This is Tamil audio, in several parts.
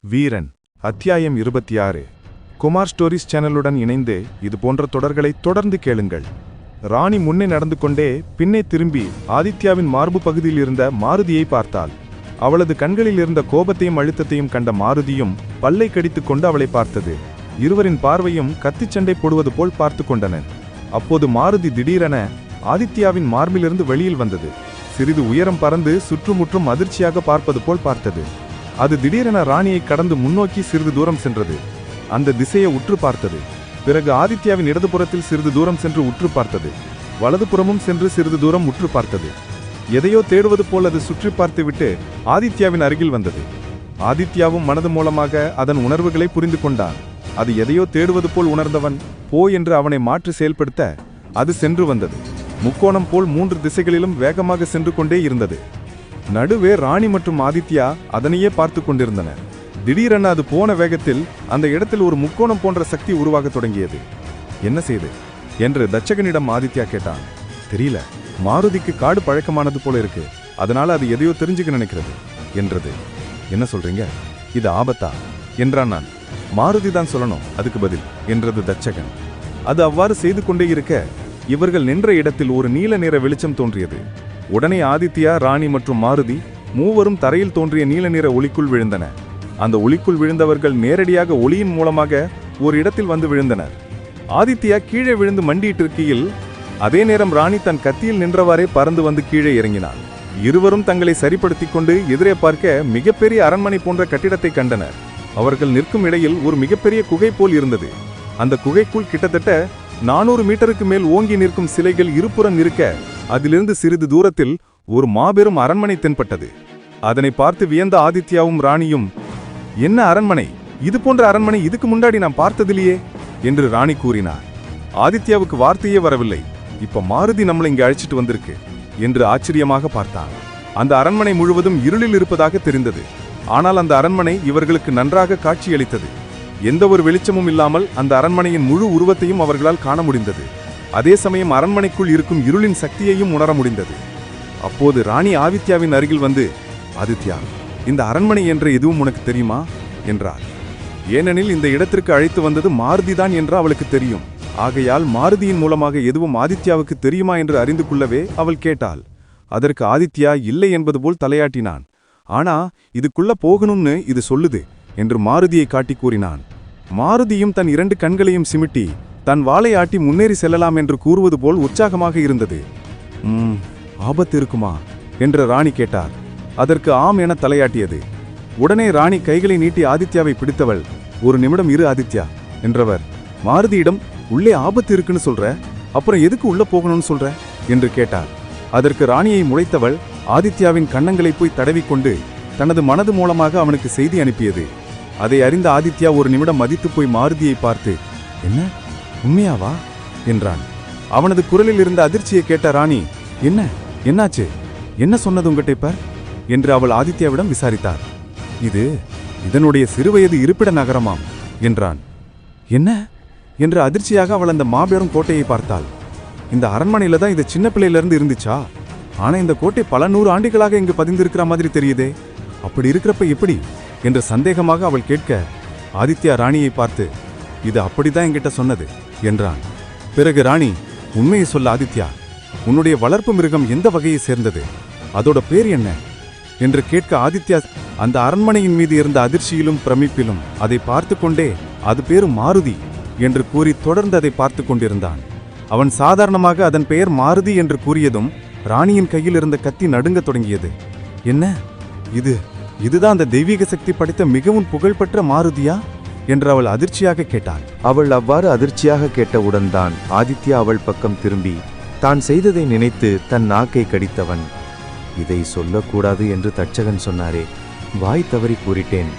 வீரன் அத்தியாயம் 26. குமார் ஸ்டோரிஸ் சேனலுடன் இணைந்து இது போன்ற தொடர்களை தொடர்ந்து கேளுங்கள். ராணி முன்னே நடந்து கொண்டே பின்னே திரும்பி ஆதித்யாவின் மார்பு பகுதியில் இருந்த மாருதியை பார்த்தாள். அவளது கண்களில் இருந்த கோபத்தையும் அழுத்தத்தையும் கண்ட மாருதியும் பல்லை கடித்துக் கொண்டு அவளை பார்த்தது. இருவரின் பார்வையும் கத்திச்சண்டை போடுவது போல் பார்த்து கொண்டன. அப்போது மாருதி திடீரென ஆதித்யாவின் மார்பிலிருந்து வெளியில் வந்தது. சிறிது உயரம் பறந்து சுற்றுமுற்றும் அதிர்ச்சியாக பார்ப்பது போல் பார்த்தது. அது திடீரென ராணியை கடந்து முன்னோக்கி சிறிது தூரம் சென்றது. அந்த திசையை உற்று பார்த்தது. பிறகு ஆதித்யாவின் இடதுபுறத்தில் சிறிது தூரம் சென்று உற்று பார்த்தது. வலதுபுறமும் சென்று சிறிது தூரம் உற்று பார்த்தது. எதையோ தேடுவது போல் அது சுற்றி பார்த்துவிட்டு ஆதித்யாவின் அருகில் வந்தது. ஆதித்யாவும் மனது மூலமாக அதன் உணர்வுகளை புரிந்து கொண்டான். அது எதையோ தேடுவது போல் உணர்ந்தவன் போ என்று அவனை மாற்றி செயல்படுத்த அது சென்று வந்தது. முக்கோணம் போல் 3 திசைகளிலும் வேகமாக சென்று கொண்டே இருந்தது. நடுவே ராணி மற்றும் ஆதித்யா அதனையே பார்த்து கொண்டிருந்தனர். திடீரென அது போன வேகத்தில் அந்த இடத்தில் ஒரு முக்கோணம் போன்ற சக்தி உருவாக தொடங்கியது. என்ன செய்து என்று தட்சகனிடம் ஆதித்யா கேட்டான். தெரியல, மாருதிக்கு காடு பழக்கமானது போல இருக்கு, அதனால அது எதையோ தெரிஞ்சுக்க நினைக்கிறது என்றது. என்ன சொல்றீங்க, இது ஆபத்தா என்றான் நான். மாருதி தான் சொல்லணும் அதுக்கு பதில் என்றது தட்சகன். அது அவ்வாறு செய்து கொண்டே இருக்க இவர்கள் நின்ற இடத்தில் ஒரு நீல நிற வெளிச்சம் தோன்றியது. உடனே ஆதித்யா, ராணி மற்றும் மாருதி மூவரும் தரையில் தோன்றிய நீல நிற ஒளிக்குள் விழுந்தன. அந்த ஒளிக்குள் விழுந்தவர்கள் நேரடியாக ஒளியின் மூலமாக ஒரு இடத்தில் வந்து விழுந்தனர். ஆதித்யா கீழே விழுந்து மண்டியிட்டிருக்கையில் அதே நேரம் ராணி தன் கத்தியில் நின்றவாறே பறந்து வந்து கீழே இறங்கினார். இருவரும் தங்களை சரிப்படுத்திக் கொண்டு எதிரே பார்க்க மிகப்பெரிய அரண்மனை போன்ற கட்டிடத்தை கண்டனர். அவர்கள் நிற்கும் இடையில் ஒரு மிகப்பெரிய குகை போல் இருந்தது. அந்த குகைக்குள் கிட்டத்தட்ட 400 மீட்டருக்கு மேல் ஓங்கி நிற்கும் சிலைகள் இருபுறம் இருக்க அதிலிருந்து சிறிது தூரத்தில் ஒரு மாபெரும் அரண்மனை தென்பட்டது. அதனை பார்த்து வியந்த ஆதித்யாவும் ராணியும், என்ன அரண்மனை, இது போன்ற அரண்மனை இதுக்கு முன்னாடி நான் பார்த்ததில்லையே என்று ராணி கூறினார். ஆதித்யாவுக்கு வார்த்தையே வரவில்லை. இப்ப மாருதி நம்மளை இங்கே அழைச்சிட்டு வந்திருக்கு என்று ஆச்சரியமாக பார்த்தான். அந்த அரண்மனை முழுவதும் இருளில் இருப்பதாக தெரிந்தது. ஆனால் அந்த அரண்மனை இவர்களுக்கு நன்றாக காட்சியளித்தது. எந்த ஒரு வெளிச்சமும் இல்லாமல் அந்த அரண்மனையின் முழு உருவத்தையும் அவர்களால் காண முடிந்தது. அதே சமயம் அரண்மனைக்குள் இருக்கும் இருளின் சக்தியையும் உணர முடிந்தது. அப்போது ராணி ஆதித்யாவின் அருகில் வந்து, ஆதித்யா, இந்த அரண்மனை என்ற எதுவும் உனக்கு தெரியுமா என்றார். ஏனெனில் இந்த இடத்திற்கு அழைத்து வந்தது மாருதிதான் என்று அவளுக்கு தெரியும். ஆகையால் மாருதியின் மூலமாக எதுவும் ஆதித்யாவுக்கு தெரியுமா என்று அறிந்து கொள்ளவே அவள் கேட்டாள். அதற்கு ஆதித்யா இல்லை என்பது போல் தலையாட்டினான். ஆனா இதுக்குள்ள போகணும்னு இது சொல்லுது என்று மாருதியை காட்டி கூறினான். மாருதியும் தன் 2 கண்களையும் சிமிட்டி தன் வாளை ஆட்டி முன்னேறி செல்லலாம் என்று கூறுவது போல் உற்சாகமாக இருந்தது. ஆபத்து இருக்குமா என்று ராணி கேட்டார். அதற்கு ஆம் என தலையாட்டியது. உடனே ராணி கைகளை நீட்டி ஆதித்யாவை பிடித்தவள், ஒரு நிமிடம் இரு ஆதித்யா என்றவர் மாருதியிடம், உள்ளே ஆபத்து இருக்குன்னு சொல்ற, அப்புறம் எதுக்கு உள்ள போகணும்னு சொல்ற என்று கேட்டார். அதற்கு ராணியை முளைத்தவள் ஆதித்யாவின் கன்னங்களை போய் தடவிக்கொண்டு தனது மனது மூலமாக அவனுக்கு செய்தி அனுப்பியது. அதை அறிந்த ஆதித்யா ஒரு நிமிடம் மதித்து போய் மாருதியை பார்த்து, என்ன உண்மையாவா என்றான். அவனது குரலில் இருந்த அதிர்ச்சியை கேட்ட ராணி, என்னாச்சு, என்ன சொன்னது உங்ககிட்ட இப்ப என்று அவள் ஆதித்யாவிடம் விசாரித்தார். இதனுடைய சிறுவயது இருப்பிட நகரமாம் என்றான். என்ன என்று அதிர்ச்சியாக அவள் அந்த மாபெரும் கோட்டையை பார்த்தாள். இந்த அரண்மனையில தான் இது சின்ன பிள்ளையிலிருந்து இருந்துச்சா? ஆனா இந்த கோட்டை பல 100 ஆண்டுகளாக இங்கு பதிந்திருக்கிற மாதிரி தெரியுதே, அப்படி இருக்கிறப்ப எப்படி என்று சந்தேகமாக அவள் கேட்க ஆதித்யா ராணியை பார்த்து, இது அப்படிதான் என்கிட்ட சொன்னது என்றான். பிறகு ராணி, உண்மையை சொல்ல ஆதித்யா, உன்னுடைய வளர்ப்பு மிருகம் எந்த வகையை சேர்ந்தது, அதோட பேர் என்ன என்று கேட்க ஆதித்யா அந்த அரண்மனையின் மீது இருந்த அதிர்ச்சியிலும் பிரமிப்பிலும் அதை பார்த்து கொண்டே அது பேரு மாருதி என்று கூறி தொடர்ந்து அதை பார்த்து கொண்டிருந்தான். அவன் சாதாரணமாக அதன் பெயர் மாருதி என்று கூறியதும் ராணியின் கையில் இருந்த கத்தி நடுங்க தொடங்கியது. என்ன இதுதான் அந்த தெய்வீக சக்தி படைத்த மிகவும் புகழ்பெற்ற மாருதியா என்று அவள் அதிர்ச்சியாக கேட்டாள். அவள் அவ்வாறு அதிர்ச்சியாக கேட்டவுடன் தான் ஆதித்யா அவள் பக்கம் திரும்பி தான் செய்ததை நினைத்து தன் நாக்கை கடித்தவன், இதை சொல்லக்கூடாது என்று தட்சகன் சொன்னாரே, வாய் தவறி கூறிட்டேன்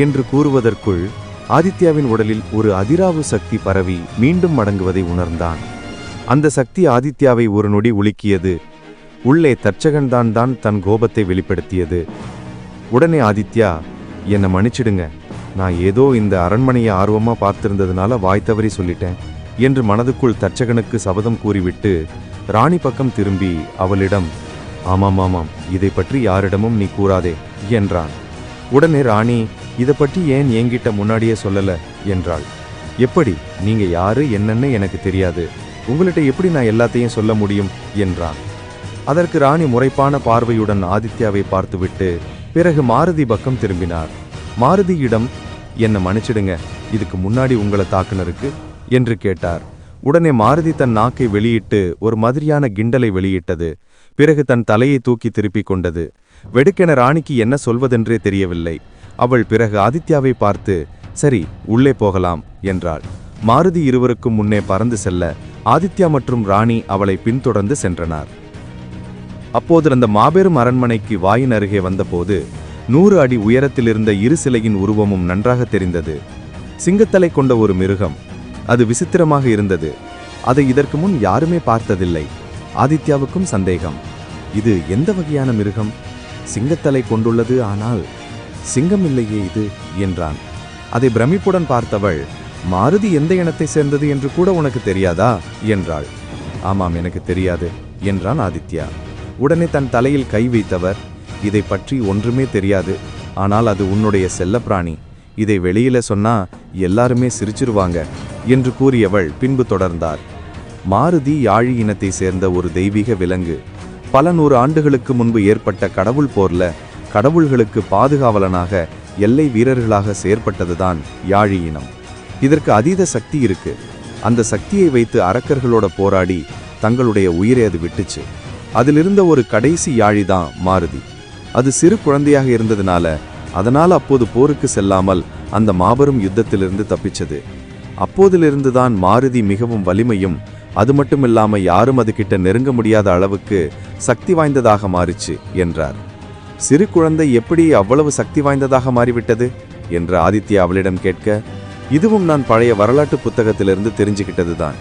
என்று கூறுவதற்குள் ஆதித்யாவின் உடலில் ஒரு அதிராவு சக்தி பரவி மீண்டும் மடங்குவதை உணர்ந்தான். அந்த சக்தி ஆதித்யாவை ஒரு நொடி உலுக்கியது. உள்ளே தட்சகன் தான் தன் கோபத்தை வெளிப்படுத்தியது. உடனே ஆதித்யா, என்னை மன்னிச்சிடுங்க, நான் ஏதோ இந்த அரண்மனையை ஆர்வமா பார்த்திருந்ததுனால வாய் தவறி சொல்லிட்டேன் என்று மனதுக்குள் தட்சகனுக்கு சபதம் கூறிவிட்டு ராணி பக்கம் திரும்பி அவளிடம், ஆமாம், இதை பற்றி யாரிடமும் நீ கூறாதே என்றான். உடனே ராணி, இத பற்றி ஏன் என்கிட்ட முன்னாடியே சொல்லல என்றாள். எப்படி? நீங்க யாரு என்னன்னு எனக்கு தெரியாது. உங்கள்கிட்ட எப்படி நான் எல்லாத்தையும் சொல்ல முடியும் என்றான். அதற்கு ராணி முறைப்பான பார்வையுடன் ஆதித்யாவை பார்த்துவிட்டு பிறகு மாருதி பக்கம் திரும்பினார். மாருதியிடம், என்ன மன்னிச்சிடுங்க, இதுக்கு முன்னாடி உங்களை தாக்குனருக்கு என்று கேட்டார். உடனே மாருதி தன் நாக்கை வெளியிட்டு ஒரு மாதிரியான கிண்டலை வெளியிட்டது. பிறகு தன் தலையை தூக்கி திருப்பிக் கொண்டது. வெடுக்கென ராணிக்கு என்ன சொல்வதென்றே தெரியவில்லை. அவள் பிறகு ஆதித்யாவை பார்த்து, சரி உள்ளே போகலாம் என்றாள். மாருதி இருவருக்கும் முன்னே பறந்து செல்ல ஆதித்யா மற்றும் ராணி அவளை பின்தொடர்ந்து சென்றனர். அப்போது அந்த மாபெரும் அரண்மனைக்கு வாயின் அருகே வந்தபோது 100 அடி உயரத்திலிருந்த இரு சிலையின் உருவமும் நன்றாக தெரிந்தது. சிங்கத்தலை கொண்ட ஒரு மிருகம். அது விசித்திரமாக இருந்தது. அதை இதற்கு முன் யாருமே பார்த்ததில்லை. ஆதித்யாவுக்கும் சந்தேகம், இது எந்த வகையான மிருகம்? சிங்கத்தலை கொண்டுள்ளது, ஆனால் சிங்கம் இல்லையே இது என்றான். அதை பிரமிப்புடன் பார்த்தவள், மாருதி எந்த இனத்தை சேர்ந்தது என்று கூட உனக்கு தெரியாதா என்றாள். ஆமாம், எனக்கு தெரியாது என்றான் ஆதித்யா. உடனே தன் தலையில் கை வைத்தவர், இதை பற்றி ஒன்றுமே தெரியாது, ஆனால் அது உன்னுடைய செல்லப்பிராணி. இதை வெளியில சொன்னா எல்லாருமே சிரிச்சிருவாங்க என்று கூறியவள் பின்பு தொடர்ந்தார். மாருதி யாழி இனத்தை சேர்ந்த ஒரு தெய்வீக விலங்கு. பல 100 ஆண்டுகளுக்கு முன்பு ஏற்பட்ட கடவுள் போர்ல கடவுள்களுக்கு பாதுகாவலனாக எல்லை வீரர்களாக செயற்பட்டதுதான் யாழி இனம். இதற்கு அதீத சக்தி இருக்கு. அந்த சக்தியை வைத்து அரக்கர்களோட போராடி தங்களுடைய உயிரை அது விட்டுச்சு. அதிலிருந்த ஒரு கடைசி யாழி தான் மாருதி. அது சிறு குழந்தையாக இருந்ததுனால அதனால் அப்போது போருக்கு செல்லாமல் அந்த மாபெரும் யுத்தத்திலிருந்து தப்பிச்சது. அப்போதிலிருந்துதான் மாருதி மிகவும் வலிமையும் அது மட்டுமில்லாம யாரும் அது கிட்ட நெருங்க முடியாத அளவுக்கு சக்தி வாய்ந்ததாக மாறிச்சு என்றார். சிறு குழந்தை எப்படி அவ்வளவு சக்தி வாய்ந்ததாக மாறிவிட்டது என்று ஆதித்யா அவளிடம் கேட்க, இதுவும் நான் பழைய வரலாற்று புத்தகத்திலிருந்து தெரிஞ்சுக்கிட்டதுதான்.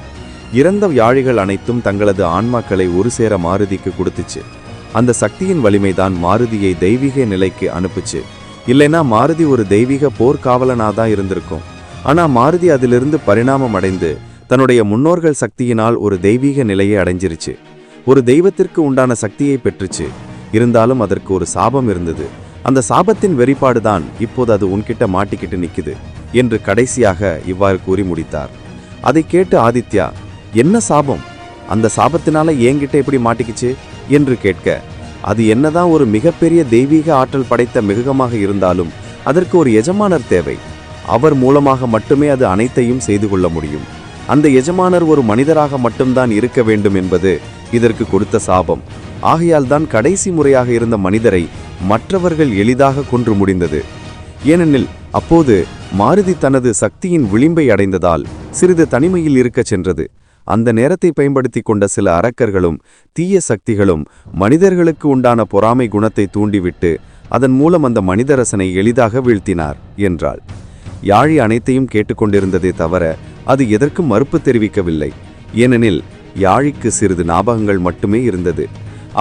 இறந்த யாழிகள் அனைத்தும் தங்களது ஆன்மாக்களை ஒரு சேர மாருதிக்கு கொடுத்துச்சு. அந்த சக்தியின் வலிமைதான் மாருதியை தெய்வீக நிலைக்கு அனுப்புச்சு. இல்லைனா மாருதி ஒரு தெய்வீக போர்க்காவலனாதான் இருந்திருக்கும். ஆனா மாருதி அதிலிருந்து பரிணாமம் அடைந்து தன்னுடைய முன்னோர்கள் சக்தியினால் ஒரு தெய்வீக நிலையை அடைஞ்சிருச்சு. ஒரு தெய்வத்திற்கு உண்டான சக்தியை பெற்றுச்சு. இருந்தாலும் அதற்கு ஒரு சாபம் இருந்தது. அந்த சாபத்தின் வெளிப்பாடுதான் இப்போது அது உன்கிட்ட மாட்டிக்கிட்டு நிக்குது என்று கடைசியாக இவ்வாறு கூறி முடித்தார். அதை கேட்டு ஆதித்யா, என்ன சாபம்? அந்த சாபத்தினால என்கிட்ட எப்படி மாட்டிக்கிச்சு என்று கேட்க, அது என்னதான் ஒரு மிகப்பெரிய தெய்வீக ஆற்றல் படைத்த மிருகமாக இருந்தாலும் அதற்கு ஒரு எஜமானர் தேவை. அவர் மூலமாக மட்டுமே அது அனைத்தையும் செய்து கொள்ள முடியும். அந்த எஜமானர் ஒரு மனிதராக மட்டும்தான் இருக்க வேண்டும் என்பது இதற்கு கொடுத்த சாபம். ஆகையால் தான் கடைசி முறையாக இருந்த மனிதரை மற்றவர்கள் எளிதாக கொன்று முடிந்தது. ஏனெனில் அப்போது மாருதி தனது சக்தியின் விளிம்பை அடைந்ததால் சிறிது தனிமையில் இருக்கச் சென்றது. அந்த நேரத்தை பயன்படுத்தி கொண்ட சில அரக்கர்களும் தீய சக்திகளும் மனிதர்களுக்கு உண்டான பொறாமை குணத்தை தூண்டிவிட்டு அதன் மூலம் அந்த மனிதரசனை எளிதாக வீழ்த்தினார் என்றாள். யாழி அனைத்தையும் கேட்டுக்கொண்டிருந்ததே தவிர அது எதற்கும் மறுப்பு தெரிவிக்கவில்லை. ஏனெனில் யாழிக்கு சிறிது ஞாபகங்கள் மட்டுமே இருந்தது.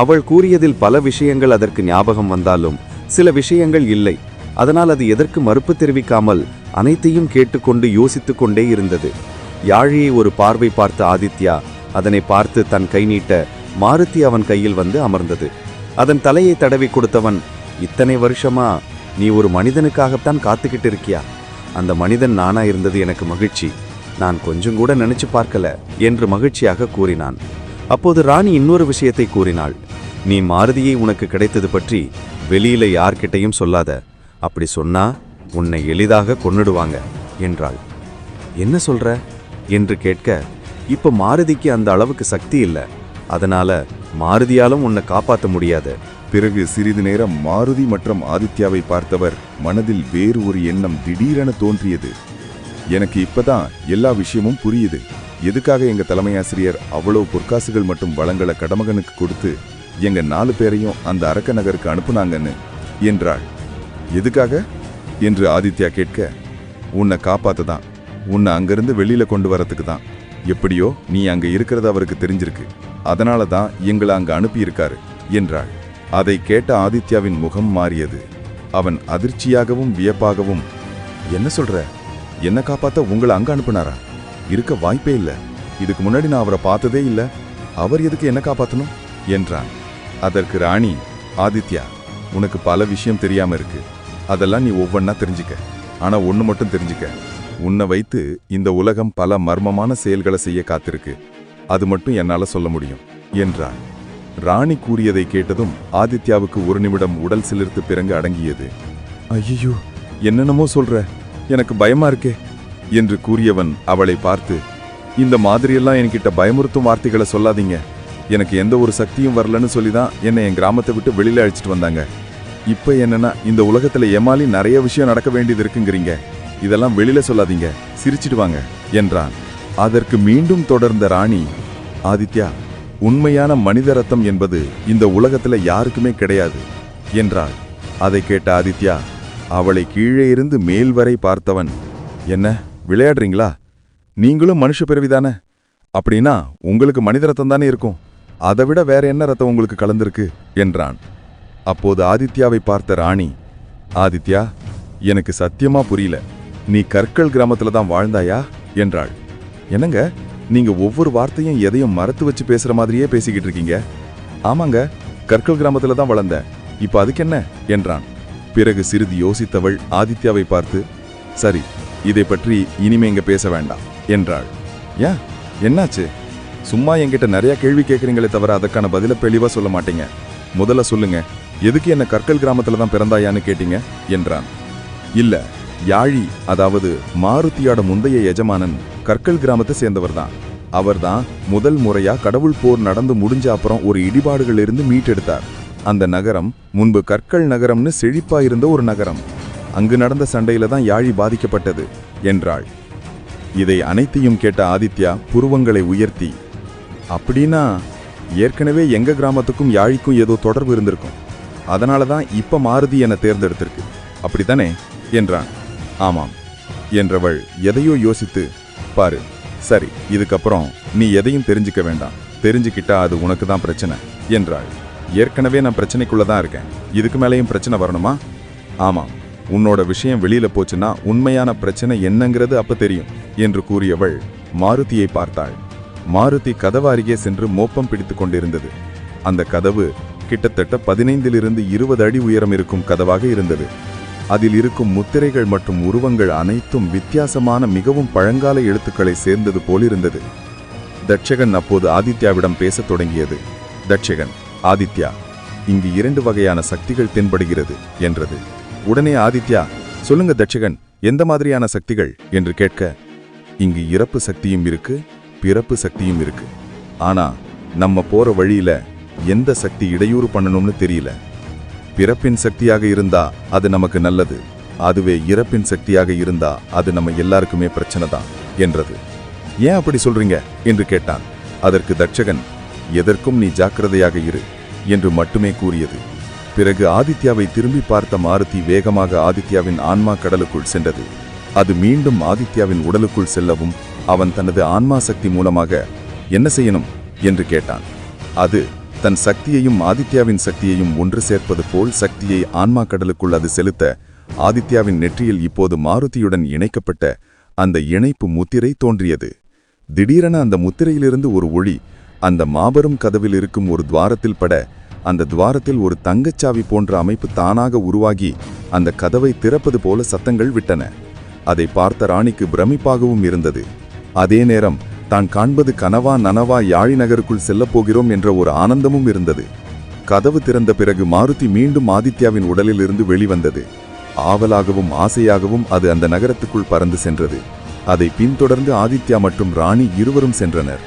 அவள் கூறியதில் பல விஷயங்கள் அதற்கு ஞாபகம் வந்தாலும் சில விஷயங்கள் இல்லை. அதனால் அது எதற்கு மறுப்பு தெரிவிக்காமல் அனைத்தையும் கேட்டுக்கொண்டு யோசித்து கொண்டே இருந்தது. யாழியை ஒரு பார்வை பார்த்த ஆதித்யா அதனை பார்த்து தன் கை நீட்ட மாருதி அவன் கையில் வந்து அமர்ந்தது. அதன் தலையை தடவி கொடுத்தவன், இத்தனை வருஷமா நீ ஒரு மனிதனுக்காகத்தான் காத்துக்கிட்டு இருக்கியா? அந்த மனிதன் நானா இருந்தது எனக்கு மகிழ்ச்சி. நான் கொஞ்சம் கூட நினைச்சு பார்க்கல என்று மகிழ்ச்சியாக கூறினான். அப்போது ராணி இன்னொரு விஷயத்தை கூறினாள். நீ மாருதியை உனக்கு கிடைத்தது பற்றி வெளியில யார்கிட்டையும் சொல்லாத. அப்படி சொன்னா உன்னை எளிதாக கொன்னுடுவாங்க என்றாள். என்ன சொல்ற என்று கேட்க, இப்ப மாருதிக்கு அந்த அளவுக்கு சக்தி இல்லை. அதனால மாருதியாலும் உன்னை காப்பாற்ற முடியாது. பிறகு சிறிது நேரம் மாருதி மற்றும் ஆதித்யாவை பார்த்தவர் மனதில் வேறு ஒரு எண்ணம் திடீரென தோன்றியது. எனக்கு இப்பதான் எல்லா விஷயமும் புரியுது. எதுக்காக எங்க தலைமை ஆசிரியர் அவ்வளவு பொற்காசுகள் மற்றும் வளங்களை கடமகனுக்கு கொடுத்து எங்க 4 பேரையும் அந்த அரக்க நகருக்கு அனுப்புனாங்கன்னு என்றாள். எதுக்காக என்று ஆதித்யா கேட்க, உன்னை காப்பாத்ததான், உன்னை அங்கிருந்து வெளியில கொண்டு வரத்துக்கு தான். எப்படியோ நீ அங்க இருக்கிறது அவருக்கு தெரிஞ்சிருக்கு. அதனால தான் எங்களை அங்க அனுப்பியிருக்காரு என்றாள். அதை கேட்ட ஆதித்யாவின் முகம் மாறியது. அவன் அதிர்ச்சியாகவும் வியப்பாகவும், என்ன சொல்ற? என்ன காப்பாத்த உங்களை அங்க அனுப்புனாரா? இருக்க வாய்ப்பே இல்லை. இதுக்கு முன்னாடி நான் அவரை பார்த்ததே இல்லை. அவர் எதுக்கு என்ன காப்பாற்றணும் என்றான். அதற்கு ராணி, ஆதித்யா, உனக்கு பல விஷயம் தெரியாம இருக்கு. அதெல்லாம் நீ ஒவ்வொன்னா தெரிஞ்சுக்க. ஆனா ஒண்ணு மட்டும் தெரிஞ்சுக்க, உன்னை வைத்து இந்த உலகம் பல மர்மமான செயல்களை செய்ய காத்திருக்கு. அது மட்டும் என்னால சொல்ல முடியும் என்றார். ராணி கூறியதை கேட்டதும் ஆதித்யாவுக்கு ஒரு நிமிடம் உடல் சிலிர்த்து பிறங்க அடங்கியது. ஐயோ, என்னென்னமோ சொல்ற, எனக்கு பயமா இருக்கே என்று கூறியவன் அவளை பார்த்து, இந்த மாதிரியெல்லாம் என்கிட்ட பயமுறுத்தும் வார்த்தைகளை சொல்லாதீங்க. எனக்கு எந்த ஒரு சக்தியும் வரலன்னு சொல்லிதான் என்னை என் கிராமத்தை விட்டு வெளியில அழைச்சிட்டு வந்தாங்க. இப்ப என்னன்னா இந்த உலகத்துல ஏமாலி நிறைய விஷயம் நடக்க வேண்டியது இருக்குங்கிறீங்க. இதெல்லாம் வெளியில சொல்லாதீங்க, சிரிச்சிடுவாங்க என்றான். அதற்கு மீண்டும் தொடர்ந்த ராணி, ஆதித்யா, உண்மையான மனித ரத்தம் என்பது இந்த உலகத்துல யாருக்குமே கிடையாது என்றாள். அதை கேட்ட ஆதித்யா அவளை கீழே இருந்து மேல் வரை பார்த்தவன், என்ன விளையாடுறீங்களா? நீங்களும் மனுஷ பிறவிதானே? அப்படின்னா உங்களுக்கு மனித ரத்தம் தானே இருக்கும். அதை விட வேற என்ன ரத்தம் உங்களுக்கு கலந்திருக்கு என்றான். அப்போது ஆதித்யாவை பார்த்த ராணி, ஆதித்யா, எனக்கு சத்தியமா புரியல. நீ கற்கள் கிராமத்துல தான் வாழ்ந்தாயா என்றாள். என்னங்க, நீங்க ஒவ்வொரு வார்த்தையும் எதையும் மறத்து வச்சு பேசுற மாதிரியே பேசிக்கிட்டு இருக்கீங்க. ஆமாங்க, கற்கள் கிராமத்துல தான் வளர்ந்த. இப்ப அதுக்கு என்ன என்றான். பிறகு சிறிது யோசித்தவள் ஆதித்யாவை பார்த்து, சரி, இதை பற்றி இனிமே இங்க பேச வேண்டாம் என்றாள். ஏன், என்னாச்சு? சும்மா என்கிட்ட நிறைய கேள்வி கேட்குறீங்களே தவிர அதற்கான பதில தெளிவா சொல்ல மாட்டீங்க. முதல்ல சொல்லுங்க, எதுக்கு என்ன கற்கள் கிராமத்துல தான் பிறந்தாயான்னு கேட்டீங்க என்றான். இல்ல, யாழி, அதாவது மாருதியோட முந்தைய எஜமானன் கற்கள் கிராமத்தை சேர்ந்தவர் தான். அவர்தான் முதல் முறையா கடவுள் போர் நடந்து முடிஞ்ச அப்புறம் ஒரு இடிபாடுகள் இருந்து மீட்டெடுத்தார். அந்த நகரம் முன்பு கற்கள் நகரம்னு செழிப்பா இருந்த ஒரு நகரம். அங்கு நடந்த சண்டையில தான் யாழி பாதிக்கப்பட்டது என்றாள். இதை அனைத்தையும் கேட்ட ஆதித்யா புருவங்களை உயர்த்தி, அப்படின்னா ஏற்கனவே எங்க கிராமத்துக்கும் யாழிக்கும் ஏதோ தொடர்பு இருந்திருக்கும். அதனாலதான் இப்ப மாருதி என தேர்ந்தெடுத்திருக்கு, அப்படித்தானே என்றான். ஆமாம் என்றவள் எதையோ யோசித்து, பாரு, சரி, இதுக்கப்புறம் நீ எதையும் தெரிஞ்சுக்க வேண்டாம். தெரிஞ்சுக்கிட்டா அது உனக்கு தான் பிரச்சனை என்றாள். ஏற்கனவே நான் பிரச்சனைக்குள்ளதான் இருக்கேன், இதுக்கு மேலேயும் பிரச்சனை வரணுமா? ஆமாம், உன்னோட விஷயம் வெளியில போச்சுன்னா உண்மையான பிரச்சனை என்னங்கிறது அப்ப தெரியும் என்று கூறியவள் மாருதியை பார்த்தாள். மாருதி கதவு அருகே சென்று மோப்பம் பிடித்து கொண்டிருந்தது. அந்த கதவு கிட்டத்தட்ட 15 to 20 அடி உயரம் இருக்கும் கதவாக இருந்தது. அதில் இருக்கும் முத்திரைகள் மற்றும் உருவங்கள் அனைத்தும் வித்தியாசமான மிகவும் பழங்கால எழுத்துக்களை சேர்ந்தது போலிருந்தது. தட்சகன் அப்போது ஆதித்யாவிடம் பேசத் தொடங்கியது. தட்சகன், ஆதித்யா, இங்கு 2 வகையான சக்திகள் தென்படுகிறது என்றது. உடனே ஆதித்யா, சொல்லுங்க தட்சகன், எந்த மாதிரியான சக்திகள் என்று கேட்க, இங்கு இறப்பு சக்தியும் இருக்கு, பிறப்பு சக்தியும் இருக்கு. ஆனா நம்ம போற வழியில எந்த சக்தி இடையூறு பண்ணணும்னு தெரியல. பிறப்பின் சக்தியாக இருந்தா அது நமக்கு நல்லது, அதுவே இறப்பின் சக்தியாக இருந்தா அது நம்ம எல்லாருக்குமே பிரச்சனை தான் என்றது. ஏன் அப்படி சொல்றீங்க என்று கேட்டான். அதற்கு தட்சகன், எதற்கும் நீ ஜாக்கிரதையாக இரு என்று மட்டுமே கூறியது. பிறகு ஆதித்யாவை திரும்பி பார்த்த மாருதி வேகமாக ஆதித்யாவின் ஆன்மா கடலுக்குள் சென்றது. அது மீண்டும் ஆதித்யாவின் உடலுக்குள் செல்லவும் அவன் தனது ஆன்மா சக்தி மூலமாக என்ன செய்யணும் என்று கேட்டான். அது தன் சக்தியையும் ஆதித்யாவின் சக்தியையும் ஒன்று சேர்ப்பது போல் சக்தியை ஆன்மா கடலுக்குள் அது செலுத்த, ஆதித்யாவின் நெற்றியில் இப்போது மாருதியுடன் இணைக்கப்பட்ட அந்த இணைப்பு முத்திரை தோன்றியது. திடீரென அந்த முத்திரையிலிருந்து ஒரு ஒளி அந்த மாபெரும் கதவில் இருக்கும் ஒரு துவாரத்தில் பட, அந்த துவாரத்தில் ஒரு தங்கச்சாவி போன்ற அமைப்பு தானாக உருவாகி அந்த கதவை திறப்பது போல சத்தங்கள் விட்டன. அதை பார்த்த ராணிக்கு பிரமிப்பாகவும் இருந்தது. அதே நேரம் தான் காண்பது கனவா நனவா யாழி நகருக்குள் செல்லப்போகிறோம் என்ற ஒரு ஆனந்தமும் இருந்தது. கதவு திறந்த பிறகு மாருதி மீண்டும் ஆதித்யாவின் உடலில் இருந்து வெளிவந்தது. ஆவலாகவும் ஆசையாகவும் அது அந்த நகரத்துக்குள் பறந்து சென்றது. அதை பின்தொடர்ந்து ஆதித்யா மற்றும் ராணி இருவரும் சென்றனர்.